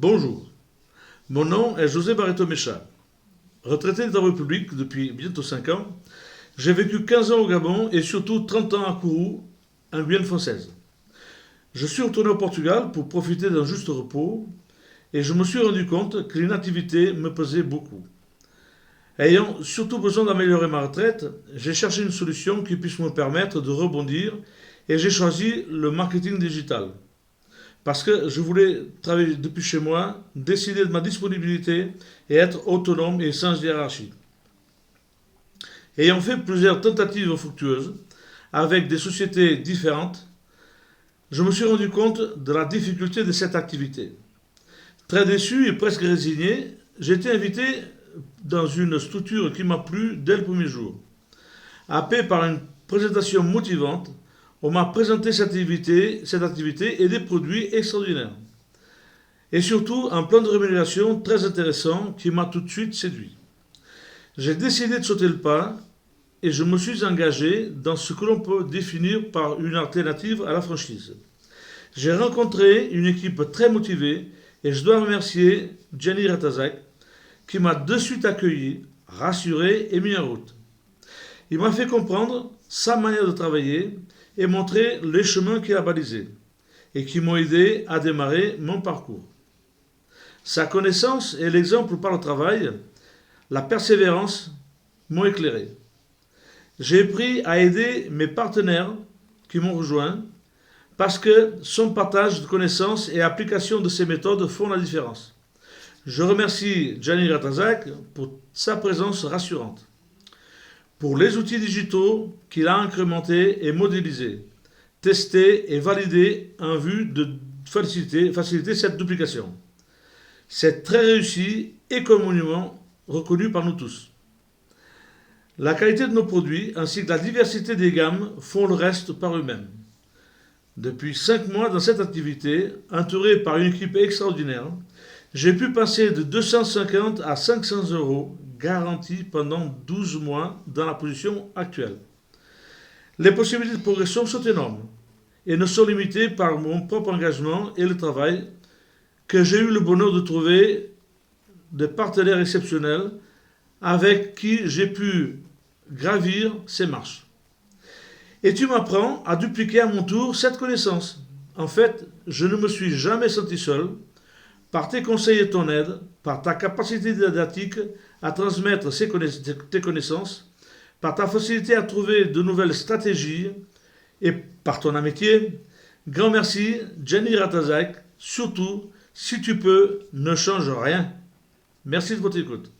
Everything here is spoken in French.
Bonjour, mon nom est José Barreto Mecha. Retraité des travaux publics depuis bientôt 5 ans, j'ai vécu 15 ans au Gabon et surtout 30 ans à Kourou, en Guyane française. Je suis retourné au Portugal pour profiter d'un juste repos et je me suis rendu compte que l'inactivité me pesait beaucoup. Ayant surtout besoin d'améliorer ma retraite, j'ai cherché une solution qui puisse me permettre de rebondir et j'ai choisi le marketing digital. Parce que je voulais travailler depuis chez moi, décider de ma disponibilité et être autonome et sans hiérarchie. Ayant fait plusieurs tentatives fructueuses avec des sociétés différentes, je me suis rendu compte de la difficulté de cette activité. Très déçu et presque résigné, j'ai été invité dans une structure qui m'a plu dès le premier jour. Happé par une présentation motivante, on m'a présenté cette activité et des produits extraordinaires. Et surtout un plan de rémunération très intéressant qui m'a tout de suite séduit. J'ai décidé de sauter le pas et je me suis engagé dans ce que l'on peut définir par une alternative à la franchise. J'ai rencontré une équipe très motivée et je dois remercier Gianni Ratazak qui m'a de suite accueilli, rassuré et mis en route. Il m'a fait comprendre sa manière de travailler et montrer les chemins qu'il a balisés et qui m'ont aidé à démarrer mon parcours. Sa connaissance et l'exemple par le travail, la persévérance m'ont éclairé. J'ai appris à aider mes partenaires qui m'ont rejoint parce que son partage de connaissances et application de ces méthodes font la différence. Je remercie Gianni Ratazak pour sa présence rassurante, pour les outils digitaux qu'il a incrémentés et modélisés, testés et validés en vue de faciliter cette duplication. C'est très réussi et communément reconnu par nous tous. La qualité de nos produits ainsi que la diversité des gammes font le reste par eux-mêmes. Depuis 5 mois dans cette activité, entouré par une équipe extraordinaire, j'ai pu passer de 250 à 500 euros garantis pendant 12 mois dans la position actuelle. Les possibilités de progression sont énormes et ne sont limitées par mon propre engagement et le travail que j'ai eu le bonheur de trouver des partenaires exceptionnels avec qui j'ai pu gravir ces marches. Et tu m'apprends à dupliquer à mon tour cette connaissance. En fait, je ne me suis jamais senti seul. Par tes conseils et ton aide, par ta capacité didactique à transmettre tes connaissances, par ta facilité à trouver de nouvelles stratégies et par ton amitié, grand merci, Gianni Ratazak. Surtout, si tu peux, ne change rien. Merci de votre écoute.